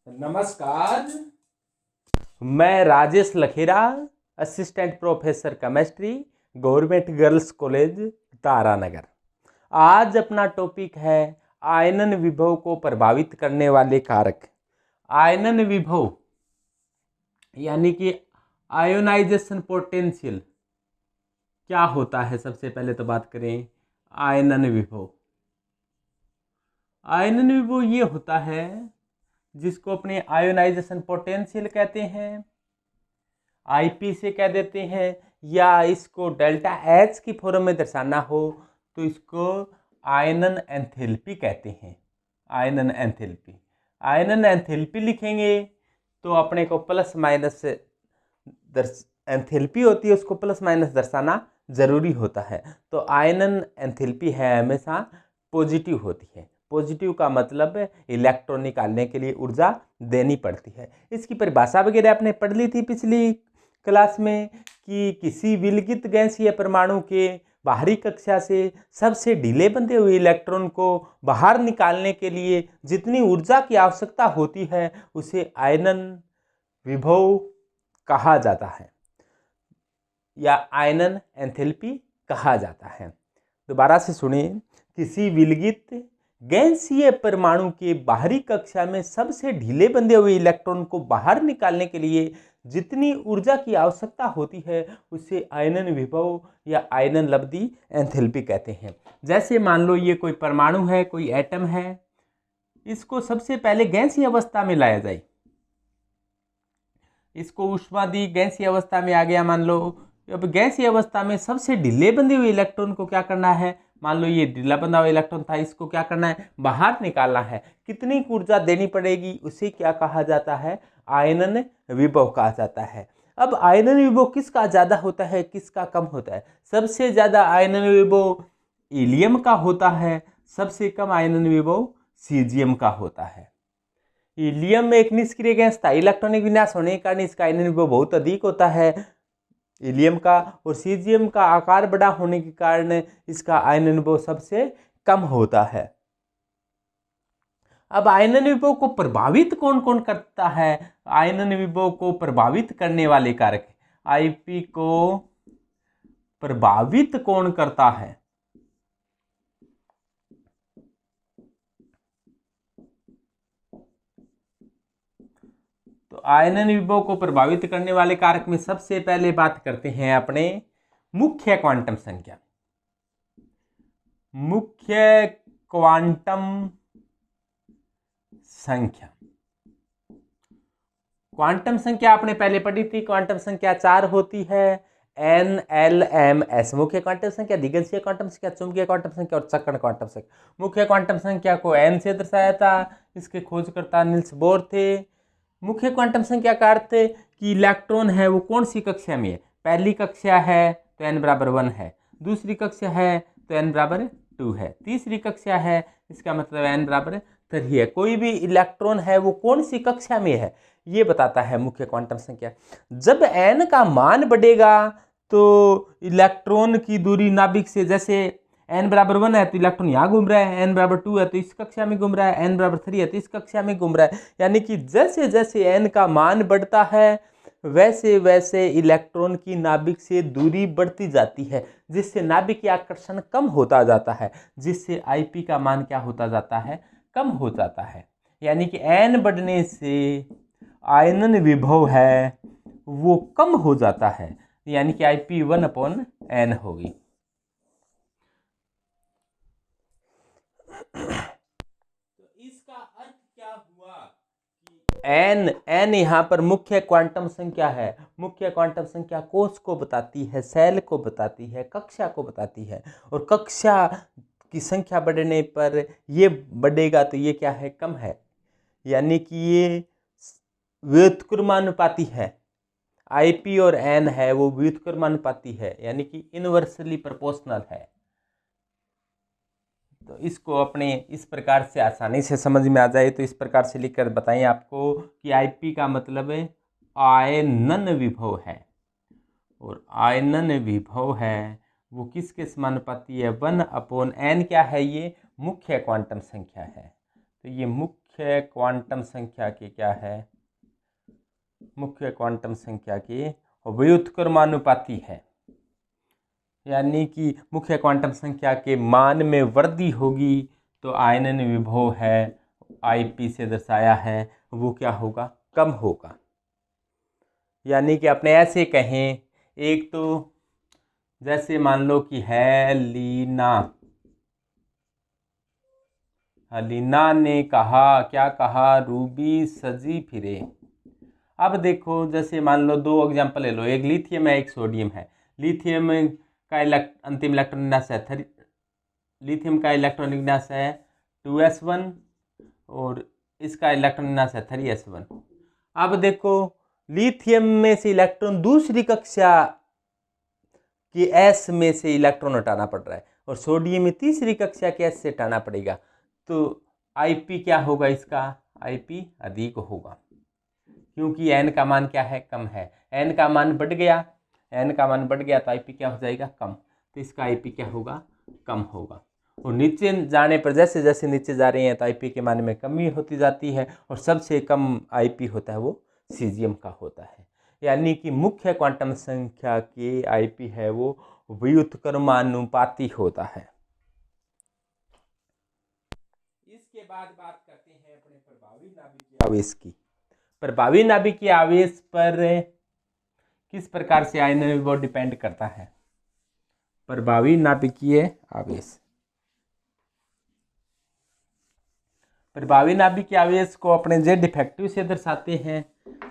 नमस्कार, मैं Rajesh Lakhera, assistant professor chemistry, government girls college Taranagar. आज अपना टॉपिक है आयनन विभव को प्रभावित करने वाले कारक। आयनन विभव यानी कि आयोनाइजेशन पोटेंशियल क्या होता है। सबसे पहले तो बात करें आयनन विभव। आयनन विभव ये होता है जिसको अपने आयोनाइजेशन पोटेंशियल कहते हैं, आईपी से कह देते हैं, या इसको डेल्टा एच की फॉर्म में दर्शाना हो तो इसको आयनन एंथैल्पी कहते हैं। आयनन एंथैल्पी, आयनन एंथैल्पी लिखेंगे तो अपने को प्लस माइनस एंथैल्पी होती है, उसको प्लस माइनस दर्शाना जरूरी होता है। तो आयनन एंथैल्पी है हमेशा पॉजिटिव होती है। पॉजिटिव का मतलब इलेक्ट्रॉन निकालने के लिए ऊर्जा देनी पड़ती है। इसकी परिभाषा वगैरह आपने पढ़ ली थी पिछली क्लास में कि किसी विलगित गैसीय परमाणु के बाहरी कक्षा से सबसे ढीले बंधे हुए इलेक्ट्रॉन को बाहर निकालने के लिए जितनी ऊर्जा की आवश्यकता होती है उसे आयनन विभव कहा जाता है या आयनन एंथैल्पी कहा जाता है। दोबारा से सुनिए, किसी विलगित गैसीय परमाणु के बाहरी कक्षा में सबसे ढीले बंधे हुए इलेक्ट्रॉन को बाहर निकालने के लिए जितनी ऊर्जा की आवश्यकता होती है उसे आयनन विभव या आयनन लब्धि एंथैल्पी कहते हैं। जैसे मान लो ये कोई परमाणु है, कोई एटम है, इसको सबसे पहले गैसीय अवस्था में लाया जाए, इसको ऊष्मा दी, गैसीय अवस्था में आ गया मान लो। अब गैसीय अवस्था में सबसे ढीले बंधे हुए इलेक्ट्रॉन को क्या करना है, मान लो ये ढीला बंधा हुआ इलेक्ट्रॉन था, इसको क्या करना है, बाहर निकालना है। कितनी ऊर्जा देनी पड़ेगी उसे क्या कहा जाता है, आयनन विभव कहा जाता है। अब आयनन विभव किसका ज्यादा होता है, किसका कम होता है? सबसे ज्यादा आयनन विभव हीलियम का होता है, सबसे कम आयनन विभव सीजियम का होता है। हीलियम में एक निष्क्रिय गैस स्थायी इलेक्ट्रॉनिक विन्यास होने के कारण इसका आयनन विभव बहुत अधिक होता है हीलियम का, और सीजियम का आकार बड़ा होने के कारण इसका आयनन विभव सबसे कम होता है। अब आयनन विभव को प्रभावित कौन कौन करता है? आयनन विभव को प्रभावित करने वाले कारक, आईपी को प्रभावित कौन करता है? तो आयनन विभव को प्रभावित करने वाले कारक में सबसे पहले बात करते हैं अपने मुख्य क्वांटम संख्या। मुख्य क्वांटम संख्या, क्वांटम संख्या आपने पहले पढ़ी थी। क्वांटम संख्या 4 होती है, एन एल एम एस। मुख्य क्वांटम संख्या, दिगंशीय क्वांटम संख्या, चुंबकीय क्वांटम संख्या और चक्रण क्वांटम संख्या। मुख्य क्वांटम संख्या को एन से दर्शाया था, इसके खोजकर्ता निल्स बोर थे। मुख्य क्वांटम संख्या का अर्थ कि इलेक्ट्रॉन है वो कौन सी कक्षा में है। पहली कक्षा है तो n बराबर 1 है, दूसरी कक्षा है तो n बराबर 2 है, तीसरी कक्षा है इसका मतलब n बराबर 3 है। कोई भी इलेक्ट्रॉन है वो कौन सी कक्षा में है ये बताता है मुख्य क्वांटम संख्या। जब n का मान बढ़ेगा तो इलेक्ट्रॉन की दूरी नाभिक से, जैसे n बराबर 1 है तो इलेक्ट्रॉन यहाँ घूम रहा है, n बराबर 2 है तो इस कक्षा में घूम रहा है, n बराबर 3 है तो इस कक्षा में घूम रहा है। यानी कि जैसे जैसे n का मान बढ़ता है वैसे वैसे इलेक्ट्रॉन की नाभिक से दूरी बढ़ती जाती है, जिससे नाभिकीय आकर्षण कम होता जाता है, जिससे आईपी का मान क्या होता जाता है, कम हो जाता है। यानी कि n बढ़ने से आयनन विभव है वो कम हो जाता है, यानी कि आईपी 1/n होगी। तो इसका अर्थ क्या हुआ कि n यहाँ पर मुख्य क्वांटम संख्या है। मुख्य क्वांटम संख्या कोश को बताती है, सेल को बताती है, कक्षा को बताती है, और कक्षा की संख्या बढ़ने पर ये बढ़ेगा तो ये क्या है, कम है। यानी कि ये व्युत्क्रमानुपाती है। आईपी और n है वो व्युत्क्रमानुपाती है, यानी कि इनवर्सली प्रोपोर्शनल है। तो इसको अपने इस प्रकार से आसानी से समझ में आ जाए तो इस प्रकार से लिखकर बताएं आपको कि आईपी का मतलब है आयनन विभव है, और आयनन विभव है वो किसके समानुपाती है, 1/n। क्या है, ये मुख्य क्वांटम संख्या है। तो ये मुख्य मुख्य क्वांटम संख्या की क्या है, मुख्य क्वांटम संख्या की व्युत्क्रमानुपाती है। यानी कि मुख्य क्वांटम संख्या के मान में वृद्धि होगी तो आयनन विभव है IP से दर्शाया है वो क्या होगा, कम होगा। यानी कि अपने ऐसे कहें, एक तो जैसे मान लो कि है लीना ने कहा, क्या कहा, रूबी सजी फिरे। अब देखो जैसे मान लो दो एग्जांपल ले लो, एक लिथियम है एक सोडियम है। लिथियम का अंतिम इलेक्ट्रॉन विन्यास है लिथियम का इलेक्ट्रॉन विन्यास है 2s1 और इसका इलेक्ट्रॉन विन्यास है 3s1। अब देखो लिथियम में से इलेक्ट्रॉन दूसरी कक्षा कि S में से इलेक्ट्रॉन हटाना पड़ रहा है और सोडियम में तीसरी कक्षा के S से हटाना पड़ेगा, तो IP क्या होगा, इसका IP अधिक होगा क्योंकि N का मान क्या है, कम है। N का मान बढ़ गया तो IP क्या हो जाएगा, कम, तो इसका IP क्या होगा, कम होगा। और नीचे जाने पर जैसे जैसे नीचे जा रहे हैं तो IP के मान में कमी होती जाती है और सबसे कम IP होता है वो सीजियम का होता है। यानी कि मुख्य क्वांटम संख्या की IP है वो व्युत्क्रमानुपाती होता है। इसके बाद बात करते हैं अपने प्रभावी नाभिकीय आवेश की। प्रभावी नाभिकीय आवेश पर किस प्रकार से आयनन विभव डिपेंड करता है। प्रभावी नाभिकीय आवेश, प्रभावी नाभिकीय आवेश को अपने Z इफेक्टिव से दर्शाते हैं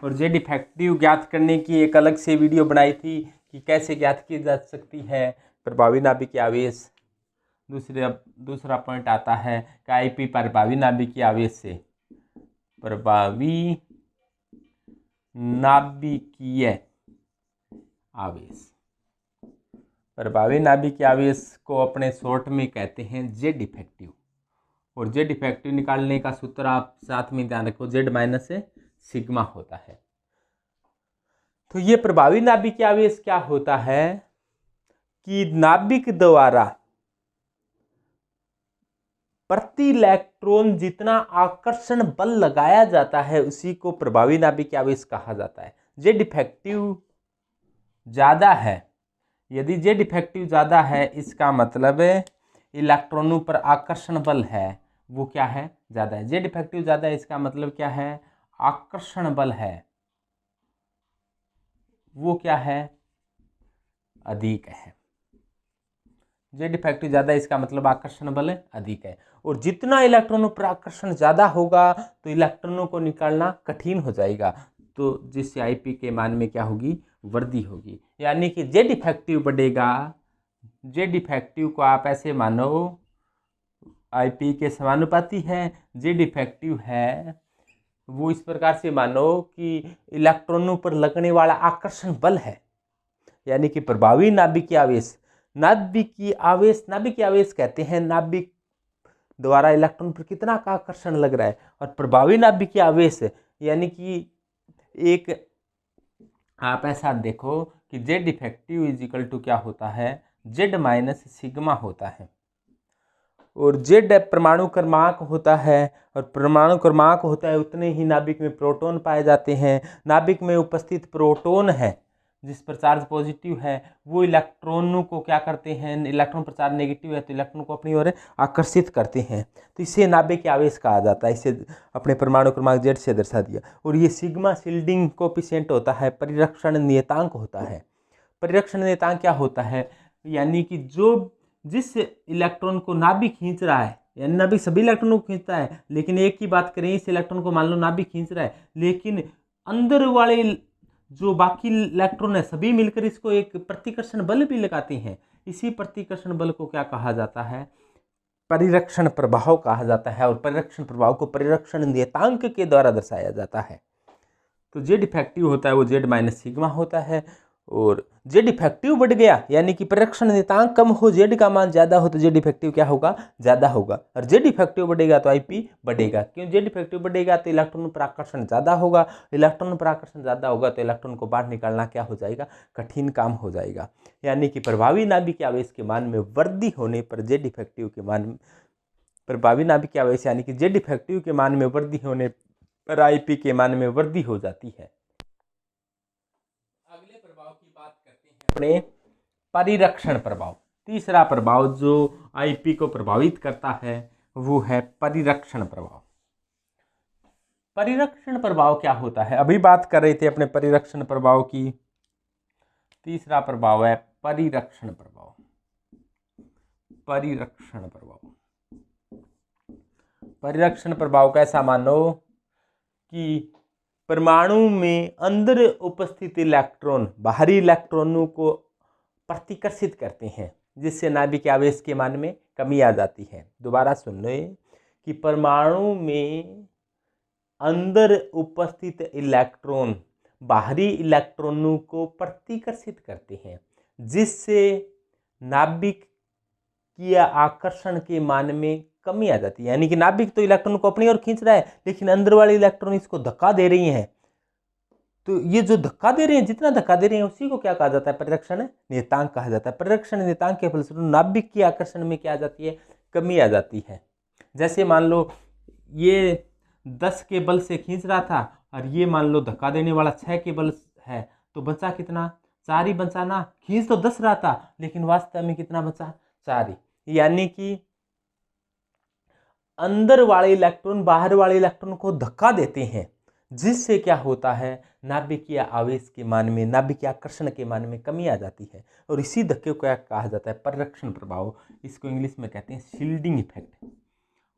और Z इफेक्टिव ज्ञात करने की एक अलग से वीडियो बनाई थी कि कैसे ज्ञात की जा सकती है प्रभावी नाभिकीय आवेश। दूसरा पॉइंट आता है कि IP प्रभावी नाभिकीय आवेश से, प्रभावी नाभिकीय आवेश, प्रभावी नाभिकीय आवेश को अपने शॉर्ट में कहते हैं Z इफेक्टिव। और Z इफेक्टिव निकालने का सूत्र आप साथ में ध्यान रखो, Z माइनस सिग्मा होता है। तो ये प्रभावी नाभिकीय आवेश क्या होता है कि नाभिक द्वारा प्रति इलेक्ट्रॉन जितना आकर्षण बल लगाया जाता है उसी को प्रभावी नाभिकीय आवेश कहा जाता है। Z इफेक्टिव ज़्यादा है, यदि Z इफेक्टिव ज़्यादा है इसका मतलब इलेक्ट्रॉनों पर आकर्षण बल है वो क्या है, ज़्यादा है। Z इफेक्टिव ज़्यादा है इसका मतलब क्या है, आकर्षण बल है वो क्या है, अधिक है। Z इफेक्टिव ज़्यादा है इसका मतलब आकर्षण बल अधिक है। और जितना इलेक्ट्रॉनों पर आकर्षण ज़्यादा होगा तो इलेक्ट्रॉनों को निकालना कठिन हो जाएगा, तो जिससे IP के मान में क्या होगी, वृद्धि होगी। यानी कि Z इफेक्टिव बढ़ेगा, Z इफेक्टिव को आप ऐसे मानो IP के समानुपाती है। Z इफेक्टिव है वो इस प्रकार से मानो कि इलेक्ट्रॉनों पर लगने वाला आकर्षण बल है। यानी कि प्रभावी नाभिकीय आवेश, नाभिकीय आवेश कहते हैं नाभिक द्वारा इलेक्ट्रॉन पर कितना का आकर्षण लग रहा है। और प्रभावी नाभिकीय आवेश यानी कि एक आप ऐसा देखो कि Z effective is equal to क्या होता है, Z माइनस सिग्मा होता है। और Z परमाणु क्रमांक होता है और परमाणु क्रमांक होता है उतने ही नाभिक में प्रोटॉन पाए जाते हैं। नाभिक में उपस्थित प्रोटॉन है जिस पर चार्ज पॉजिटिव है वो इलेक्ट्रॉनों को क्या करते हैं, इलेक्ट्रॉन पर चार्ज नेगेटिव है तो इलेक्ट्रॉन को अपनी ओर आकर्षित करते हैं, तो इसे नाभिकीय आवेश कहा जाता है। इसे अपने परमाणु क्रमांक Z से दर्शा दिया। और ये सिग्मा शिल्डिंग कोएफिशिएंट होता है, परिरक्षण नियतांक होता है। परिरक्षण नियतांक क्या होता है, यानी कि जिस इलेक्ट्रॉन को नाभिक खींच रहा है, यानी नाभिक सभी इलेक्ट्रॉनों को खींचता है, लेकिन एक की बात करें, इस इलेक्ट्रॉन को मान लो नाभिक खींच रहा है लेकिन अंदर वाले जो बाकी इलेक्ट्रॉन है सभी मिलकर इसको एक प्रतिकर्षण बल भी लगाते हैं। इसी प्रतिकर्षण बल को क्या कहा जाता है, परिरक्षण प्रभाव कहा जाता है। और परिरक्षण प्रभाव को परिरक्षण नियतांक के द्वारा दर्शाया जाता है। तो Z इफेक्टिव होता है वो Z माइनस सिग्मा होता है। और Z इफेक्टिव बढ़ गया यानी कि परिरक्षण नियतांक कम हो, Z का मान ज़्यादा हो तो Z इफेक्टिव क्या होगा, ज़्यादा होगा। और Z इफेक्टिव बढ़ेगा तो IP बढ़ेगा। क्यों, Z इफेक्टिव बढ़ेगा तो इलेक्ट्रॉन पर आकर्षण ज़्यादा होगा, इलेक्ट्रॉन पर आकर्षण ज़्यादा होगा तो इलेक्ट्रॉन को बाहर निकालना क्या हो जाएगा, कठिन काम हो जाएगा। यानी कि प्रभावी नाभिकीय आवेश के मान में वृद्धि होने पर Z इफेक्टिव के मान प्रभावी नाभिकीय आवेश यानी कि जेड इफेक्टिव के मान में वृद्धि होने पर आईपी के मान में वृद्धि हो जाती है। अगले प्रभाव की बात करते हैं अपने परिरक्षण प्रभाव। तीसरा प्रभाव जो आईपी को प्रभावित करता है वो है परिरक्षण प्रभाव। परिरक्षण प्रभाव क्या होता है, अभी बात कर रहे थे अपने परिरक्षण प्रभाव की। तीसरा प्रभाव है परिरक्षण प्रभाव। परिरक्षण प्रभाव, परिरक्षण प्रभाव कैसा मानो कि परमाणु में अंदर उपस्थित इलेक्ट्रॉन बाहरी इलेक्ट्रॉनों को प्रतिकर्षित करते हैं, जिससे नाभिकीय आवेश के मान में कमी आ जाती है। दोबारा सुन लो कि परमाणु में अंदर उपस्थित इलेक्ट्रॉन बाहरी इलेक्ट्रॉनों को प्रतिकर्षित करते हैं, जिससे नाभिकीय आकर्षण के मान में कमी आ जाती है। यानी कि नाभिक तो इलेक्ट्रॉन को अपनी ओर खींच रहा है, लेकिन अंदर वाले इलेक्ट्रॉन इसको धक्का दे रही हैं। तो ये जो धक्का दे रहे हैं, जितना धक्का दे रहे हैं, उसी को क्या कहा जाता है, परिरक्षण नियतांक कहा जाता है। परिरक्षण नियतांक के फलस्वरूप नाभिक की आकर्षण में क्या आ जाती है, कमी आ जाती है। जैसे मान लो ये 10 के बल से खींच रहा था और ये मान लो धक्का देने वाला 6 के बल है, तो बचा कितना, 4 ही बचा ना। खींच तो 10 रहा था, लेकिन वास्तव में कितना बचा, 4 ही। यानी कि अंदर वाले इलेक्ट्रॉन बाहर वाले इलेक्ट्रॉन को धक्का देते हैं, जिससे क्या होता है, नाभिकीय आवेश के मान में, नाभिकीय आकर्षण के मान में कमी आ जाती है। और इसी धक्के को क्या कहा जाता है, परिरक्षण प्रभाव। इसको इंग्लिश में कहते हैं शील्डिंग इफेक्ट।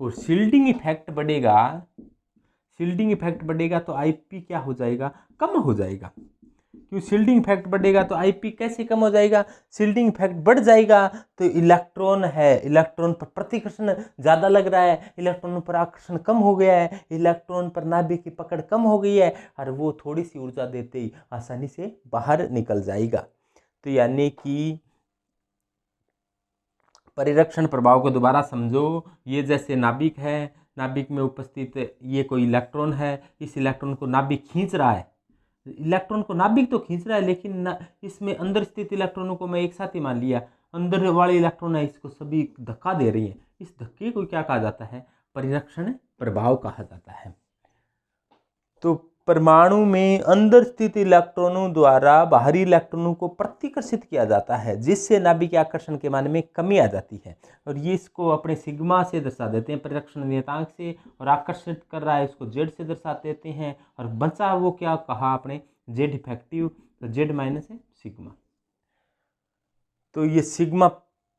और शील्डिंग इफेक्ट बढ़ेगा, शील्डिंग इफेक्ट बढ़ेगा तो आईपी क्या हो जाएगा, कम हो जाएगा। क्यों शील्डिंग इफेक्ट बढ़ेगा तो आईपी कैसे कम हो जाएगा, शील्डिंग इफेक्ट बढ़ जाएगा तो इलेक्ट्रॉन है, इलेक्ट्रॉन पर प्रतिकर्षण ज़्यादा लग रहा है, इलेक्ट्रॉन पर आकर्षण कम हो गया है, इलेक्ट्रॉन पर नाभिक की पकड़ कम हो गई है, और वो थोड़ी सी ऊर्जा देते ही आसानी से बाहर निकल जाएगा। तो यानी कि परिरक्षण प्रभाव को दोबारा समझो। ये जैसे नाभिक है, नाभिक में उपस्थित ये कोई इलेक्ट्रॉन है, इस इलेक्ट्रॉन को नाभिक खींच रहा है, इलेक्ट्रॉन को नाभिक तो खींच रहा है, लेकिन इसमें अंदर स्थित इलेक्ट्रॉनों को मैं एक साथ ही मान लिया, अंदर वाले इलेक्ट्रॉन है इसको सभी धक्का दे रही है। इस धक्के को क्या कहा जाता है, परिरक्षण प्रभाव कहा जाता है। तो परमाणु में अंदर स्थित इलेक्ट्रॉनों द्वारा बाहरी इलेक्ट्रॉनों को प्रतिकर्षित किया जाता है, जिससे नाभिकीय आकर्षण के मान में कमी आ जाती है। और ये इसको अपने सिग्मा से दर्शा देते हैं, परिरक्षण नियतांक से, और आकर्षित कर रहा है इसको जेड से दर्शा देते हैं। और बचा वो क्या कहा आपने, जेड इफेक्टिव, तो जेड माइनस है सिग्मा। तो ये सिग्मा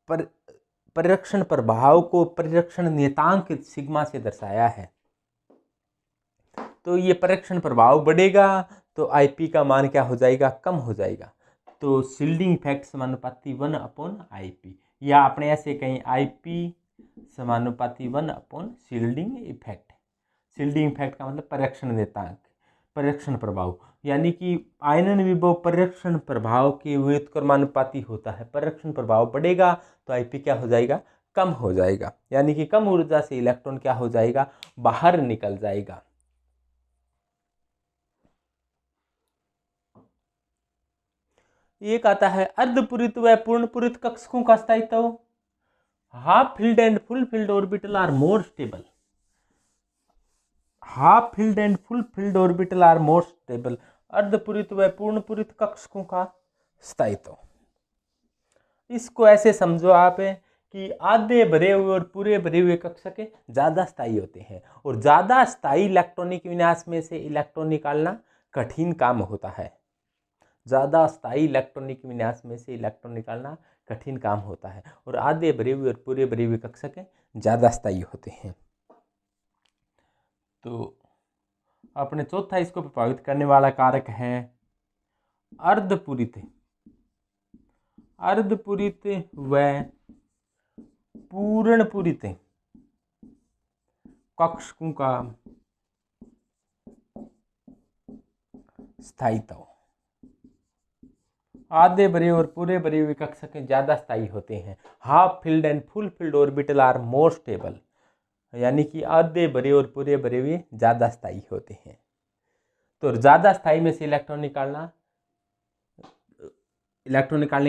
परिरक्षण प्रभाव को परिरक्षण नियतांक सिग्मा से दर्शाया है। तो ये परिरक्षण प्रभाव बढ़ेगा तो आईपी का मान क्या हो जाएगा, कम हो जाएगा। तो शील्डिंग इफेक्ट समानुपाती 1/IP, या आपने ऐसे कहीं आईपी समानुपाती 1 शील्डिंग इफेक्ट। शील्डिंग इफेक्ट का मतलब परिरक्षण नियतांक, परिरक्षण प्रभाव। यानी कि आयनन विभव परिरक्षण प्रभाव के व्युत्क्रमानुपाती होता है। परिरक्षण प्रभाव बढ़ेगा तो आईपी क्या हो जाएगा, कम हो जाएगा। यानी कि कम ऊर्जा से इलेक्ट्रॉन क्या हो जाएगा, बाहर निकल जाएगा। एक आता है अर्धपूरित व पूर्णपूरित कक्षकों का स्थायित्व। Half filled and full filled orbital are more stable. Half filled and full filled orbital are more stable. अर्धपूरित व पूर्णपूरित कक्षकों का स्थायित्व, इसको ऐसे समझो आप कि आधे भरे हुए और पूरे भरे हुए कक्षक ज़्यादा स्थायी होते हैं, और ज़्यादा स्थायी इलेक्ट्रॉनिक विन्यास में से इलेक्ट्रॉन निकालना कठिन काम होता है। ज़्यादा स्थायी इलेक्ट्रॉनिक विन्यास में से इलेक्ट्रॉन निकालना कठिन काम होता है, और आधे भरे हुए और पूरे भरे हुए कक्षक ज़्यादा स्थायी होते हैं। तो अपने चौथा इसको प्रभावित करने वाला कारक है अर्धपूरित। अर्धपूरित व पूर्णपूरित कक्षकों का स्थायित्व। आधे भरे और पूरे भरे हुए कक्षक ज़्यादा स्थायी होते हैं। Half filled and full filled orbital are more stable, यानी कि आधे भरे और पूरे भरे हुए ज़्यादा स्थायी होते हैं। तो ज़्यादा स्थायी में से इलेक्ट्रॉन निकालने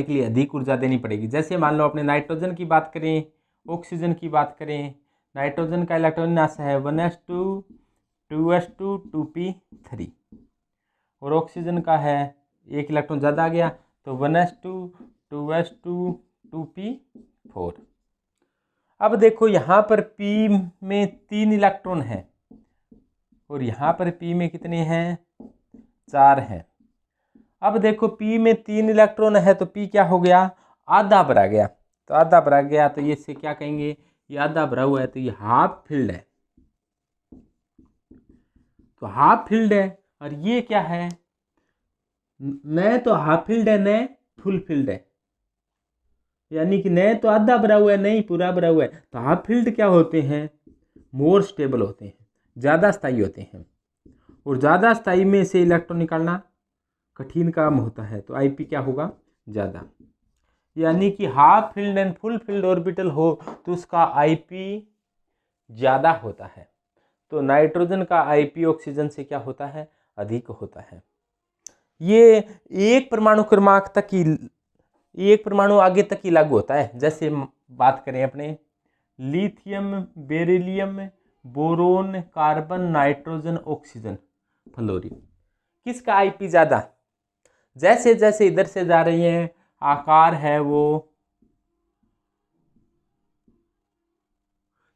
के लिए अधिक ऊर्जा देनी पड़ेगी। जैसे मान लो अपने नाइट्रोजन की बात करें, ऑक्सीजन की बात करें, नाइट्रोजन का इलेक्ट्रॉन विन्यास है 1s2 2s2 2p3 और ऑक्सीजन का है एक इलेक्ट्रॉन ज़्यादा आ गया तो 1s2 2s2 2p4। अब देखो यहाँ पर p में 3 इलेक्ट्रॉन हैं और यहाँ पर p में कितने हैं 4 हैं। अब देखो p में 3 इलेक्ट्रॉन है तो p क्या हो गया आधा भरा गया, तो आधा भरा गया तो ये से क्या कहेंगे ये आधा भरा हुआ है तो ये हाफ फिल्ड है, तो हाफ फिल्ड है। और ये क्या है न तो हाफ फील्ड है न फुल फील्ड है, यानी कि न तो आधा भरा हुआ है नहीं पूरा भरा हुआ है। तो हाफ फील्ड क्या होते हैं मोर स्टेबल होते हैं, ज़्यादा स्थायी होते हैं और ज़्यादा स्थायी में से इलेक्ट्रॉन निकालना कठिन काम होता है, तो आईपी क्या होगा ज़्यादा। यानी कि half field and full filled orbital हो तो उसका आईपी ज़्यादा होता है। तो नाइट्रोजन का आईपी ऑक्सीजन से क्या होता है अधिक होता है। ये एक परमाणु क्रमांक तक ही एक परमाणु आगे तक ही लागू होता है। जैसे बात करें अपने lithium beryllium boron carbon nitrogen oxygen fluorine, किसका आईपी ज़्यादा। जैसे जैसे इधर से जा रही हैं आकार है वो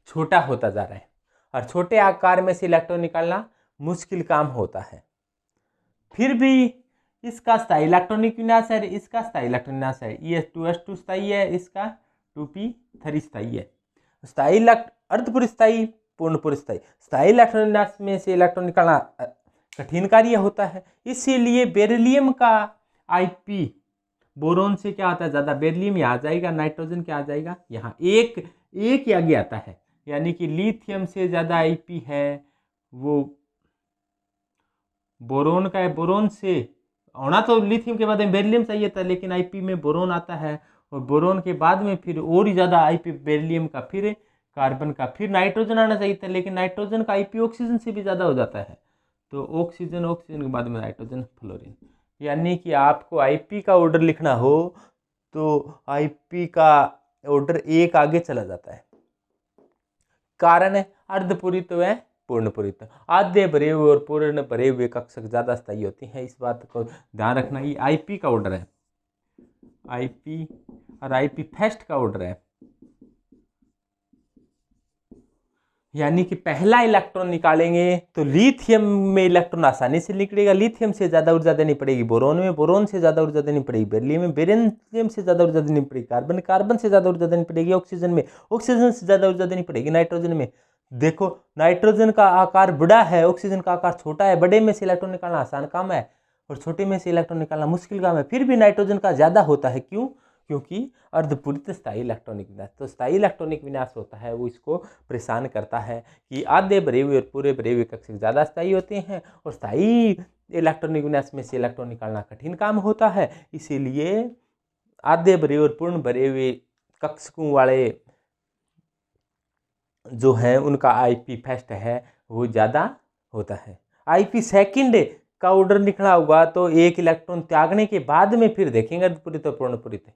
छोटा होता जा रहा है और छोटे आकार में से इलेक्ट्रॉन निकालना मुश्किल काम होता है। फिर भी इसका स्थायी इलेक्ट्रॉनिक विन्यास है, इसका स्थायी इलेक्ट्रॉनिक विन्यास है, ये 2s2 स्थायी है, इसका 2p3 स्थायी है। स्थायी अर्धपूर्ण स्थायी पूर्णपूर्ण स्थायी, स्थायी इलेक्ट्रॉनिक विन्यास में से इलेक्ट्रॉन निकालना कठिन कार्य होता है। इसीलिए बेरिलियम का आईपी बोरोन से क्या आता है ज़्यादा, बेरिलियम यहाँ आ जाएगा, नाइट्रोजन क्या आ जाएगा यहाँ एक ही आगे आता है। यानी कि लिथियम से ज़्यादा आईपी है वो बोरोन का है। बोरोन से होना तो लिथियम के बाद में बेरिलियम चाहिए था, लेकिन आईपी में बोरोन आता है और बोरोन के बाद में फिर और ही ज़्यादा आईपी बेरिलियम का, फिर कार्बन का, फिर नाइट्रोजन आना चाहिए था, लेकिन नाइट्रोजन का आईपी ऑक्सीजन से भी ज़्यादा हो जाता है। तो ऑक्सीजन के बाद में नाइट्रोजन फ्लोरीन। यानी कि आपको आईपी का ऑर्डर लिखना हो तो आईपी का ऑर्डर एक आगे चला जाता है। कारण है अर्धपूरित व पूर्णपूरित, आधे भरे हुए और पूर्ण भरे हुए कक्षक ज़्यादा स्थायी होती हैं। इस बात को ध्यान रखना। ये आईपी का ऑर्डर है, आईपी और आईपी फर्स्ट का ऑर्डर है। यानी कि पहला इलेक्ट्रॉन निकालेंगे तो लिथियम में इलेक्ट्रॉन आसानी से निकलेगा, लिथियम से ज़्यादा ऊर्जा देनी पड़ेगी बोरोन में, बोरोन से ज़्यादा ऊर्जा देनी पड़ेगी बेरिलियम में, बेरिलियम से ज़्यादा ऊर्जा देनी पड़ेगी कार्बन से ज़्यादा ऊर्जा देनी पड़ेगी ऑक्सीजन में, ऑक्सीजन से ज़्यादा ऊर्जा देनी पड़ेगी नाइट्रोजन में। देखो नाइट्रोजन का आकार बड़ा है, ऑक्सीजन का आकार छोटा है, बड़े में से इलेक्ट्रॉन निकालना आसान काम है और छोटे में से इलेक्ट्रॉन निकालना मुश्किल काम है। फिर भी नाइट्रोजन का ज़्यादा होता है, क्यों? क्योंकि अर्धपूरित स्थायी इलेक्ट्रॉनिक विन्यास। तो स्थायी इलेक्ट्रॉनिक विन्यास होता है वो इसको परेशान करता है कि आधे भरे हुए और पूरे भरे हुए कक्षक ज़्यादा स्थायी होते हैं और स्थायी इलेक्ट्रॉनिक विन्यास में से इलेक्ट्रॉन निकालना कठिन काम होता है। इसीलिए आधे भरे और पूर्ण भरे हुए कक्षकों वाले जो है उनका आईपी फर्स्ट है वो ज़्यादा होता है। आईपी सेकंड का ऑर्डर लिखना होगा तो एक इलेक्ट्रॉन त्यागने के बाद में फिर देखेंगे अर्धपूरित और पूर्णपूरित।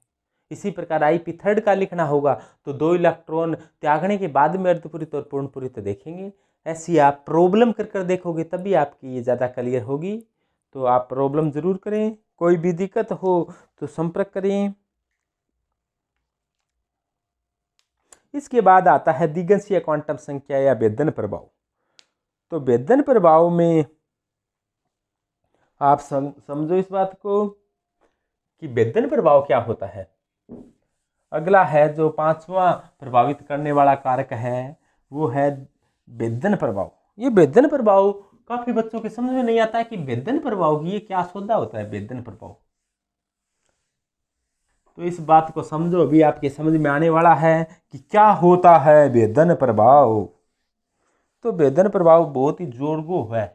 इसी प्रकार आईपी थर्ड का लिखना होगा तो 2 इलेक्ट्रॉन त्यागने के बाद में अर्धपूरित और पूर्णपूरित देखेंगे। ऐसी आप प्रॉब्लम कर देखोगे तभी आपकी ये ज़्यादा क्लियर होगी। तो आप प्रॉब्लम ज़रूर करें, कोई भी दिक्कत हो तो संपर्क करें। इसके बाद आता है दिगंशीय क्वांटम संख्या या भेदन प्रभाव। तो भेदन प्रभाव में आप समझो इस बात को कि भेदन प्रभाव क्या होता है। अगला है जो 5वां प्रभावित करने वाला कारक है वो है भेदन प्रभाव। ये भेदन प्रभाव काफी बच्चों के समझ में नहीं आता है कि भेदन प्रभाव ये क्या सौदा होता है भेदन प्रभाव। तो इस बात को समझो, अभी आपके समझ में आने वाला है कि क्या होता है भेदन प्रभाव। तो भेदन प्रभाव बहुत ही जोरगो है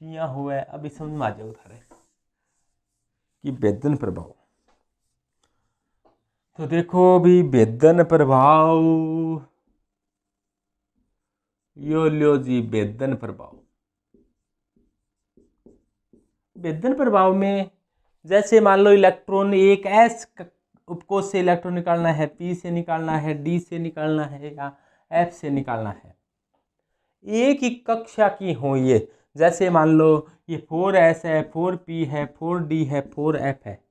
कि यहाँ हुआ है, अभी समझ में आ जाए उधारे कि भेदन प्रभाव। तो देखो अभी भेदन प्रभाव यो लो जी भेदन प्रभाव। भेदन प्रभाव में जैसे मान लो इलेक्ट्रॉन एक एस उपकोष से इलेक्ट्रॉन निकालना है, पी से निकालना है, डी से निकालना है या एफ से निकालना है। एक ही कक्षा की हो ये, जैसे मान लो ये 4s है, 4p है, 4d है, 4f है,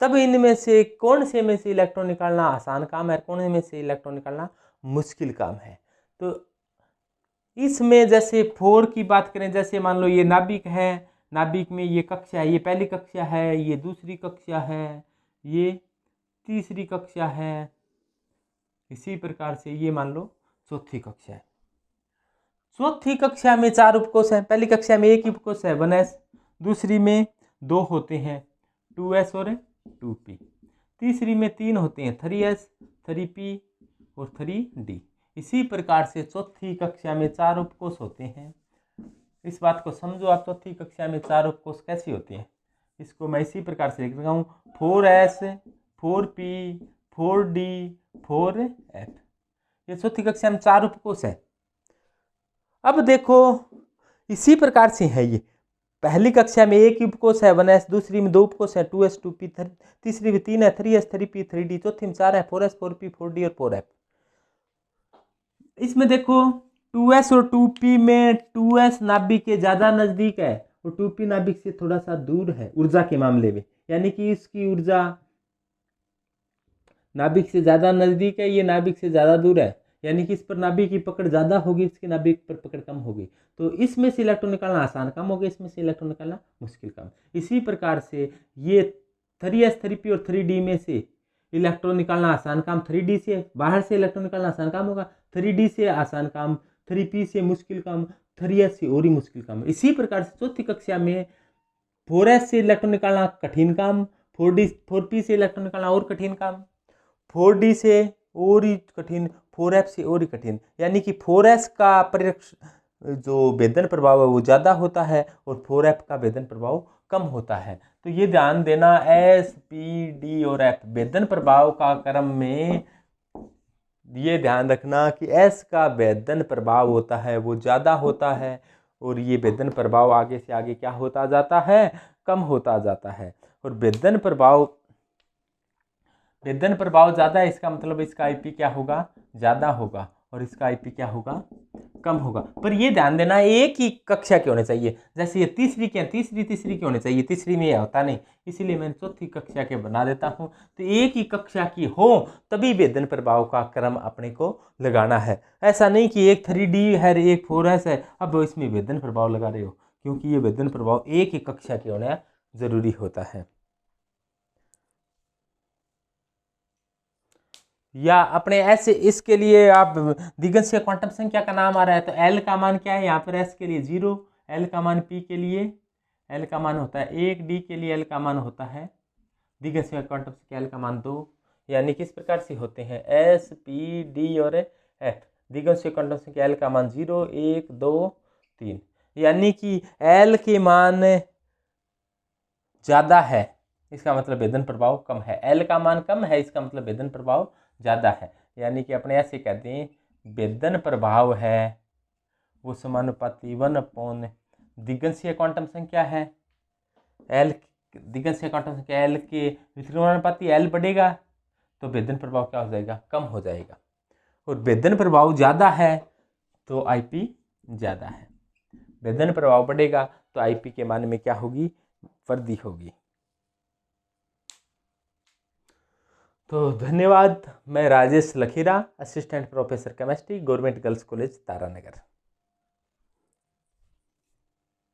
तब इनमें से कौन से में से इलेक्ट्रॉन निकालना आसान काम है, कौन में से इलेक्ट्रॉन निकालना मुश्किल काम है। तो इसमें जैसे 4 की बात करें, जैसे मान लो ये नाभिक है, नाभिक में ये कक्षा है, ये पहली कक्षा है, ये दूसरी कक्षा है, ये तीसरी कक्षा है, इसी प्रकार से ये मान लो चौथी कक्षा है। चौथी कक्षा में 4 उपकोष हैं, पहली कक्षा में एक ही उपकोष है 1s, दूसरी में 2 होते हैं 2s और 2p, तीसरी में 3 होते हैं 3s, 3p और 3d। इसी प्रकार से चौथी कक्षा में 4 उपकोष होते हैं। इस बात को समझो आप, चौथी कक्षा में 4 उपकोष कैसे होते हैं, इसको मैं इसी प्रकार से लिख रहा हूँ 4s, 4p, 4d, 4f। ये चौथी कक्षा में 4 उपकोष है। अब देखो इसी प्रकार से है ये, पहली कक्षा में एक उपकोष है 1s, दूसरी में 2 उपकोष है 2s, 2p, तीसरी में 3 है 3s, 3p, 3d, चौथी में 4 है 4s, 4p, 4d और 4f। इसमें देखो 2s और 2p में 2s नाभिक के ज्यादा नजदीक है और 2p नाभिक से थोड़ा सा दूर है ऊर्जा के मामले में, यानी कि इसकी ऊर्जा नाभिक से ज्यादा नजदीक है, ये नाभिक से ज्यादा दूर है, यानी कि इस पर नाभिक की पकड़ ज्यादा होगी, इसके नाभिक पर पकड़ कम होगी। तो इसमें से इलेक्ट्रॉन निकालना आसान काम होगा, इसमें से इलेक्ट्रॉन निकालना मुश्किल काम। इसी प्रकार से ये 3s, 3p और 3d में से इलेक्ट्रॉन निकालना आसान काम 3d से, बाहर से इलेक्ट्रॉन निकालना आसान काम होगा 3d से, आसान काम 3p से, मुश्किल काम 3s से और ही मुश्किल काम। इसी प्रकार से चौथी कक्षा में 4s से इलेक्ट्रॉन निकालना कठिन काम, 4p से इलेक्ट्रॉन निकालना और कठिन काम, 4d से और ही कठिन, 4f से और ही कठिन, यानी कि 4s का परिरक्ष जो भेदन प्रभाव है वो ज़्यादा होता है और 4f का भेदन प्रभाव कम होता है। तो ये ध्यान देना, s, p, d और f भेदन प्रभाव का क्रम में ये ध्यान रखना कि s का भेदन प्रभाव होता है वो ज़्यादा होता है और ये भेदन प्रभाव आगे से आगे क्या होता जाता है, कम होता जाता है। और भेदन प्रभाव ज़्यादा है, इसका मतलब इसका आईपी क्या होगा, ज़्यादा होगा और इसका आईपी क्या होगा, कम होगा। पर ये ध्यान देना एक ही कक्षा के होने चाहिए, जैसे ये तीसरी के होने चाहिए, तीसरी में ये होता नहीं, इसीलिए मैंने चौथी कक्षा के बना देता हूँ। तो एक ही कक्षा की हो तभी भेदन प्रभाव का क्रम अपने को लगाना है। ऐसा नहीं कि एक 3D है एक 4s है अब इसमें भेदन प्रभाव लगा रहे हो, क्योंकि ये भेदन प्रभाव एक ही कक्षा के होना जरूरी होता है। या अपने ऐसे इसके लिए आप दिगंशीय क्वांटम संख्या का नाम आ रहा है, तो एल का मान क्या है यहाँ पर, एस के लिए 0, एल का मान पी के लिए एल का मान होता है 1, डी के लिए एल का मान होता है, दिगंशीय क्वांटम संख्या एल का मान 2, यानी किस प्रकार से होते हैं एस, पी, डी और एफ। दिगंशीय क्वांटम संख्या एल का मान 0, 1, 2, 3, यानी कि एल के मान ज़्यादा है, इसका मतलब भेदन प्रभाव कम है, एल का मान कम है, इसका मतलब भेदन प्रभाव ज़्यादा है। यानी कि अपने ऐसे कहते हैं भेदन प्रभाव है वो समानुपाती 1 दिगंशीय क्वांटम संख्या है एल, दिगंशीय क्वांटम संख्या एल के वितरणानुपाती एल बढ़ेगा तो भेदन प्रभाव क्या हो जाएगा, कम हो जाएगा। और भेदन प्रभाव ज़्यादा है तो आईपी ज़्यादा है, भेदन प्रभाव बढ़ेगा तो आईपी के मान में क्या होगी, वृद्धि होगी। तो धन्यवाद। मैं Rajesh Lakhira, assistant professor chemistry, government girls college Taranagar.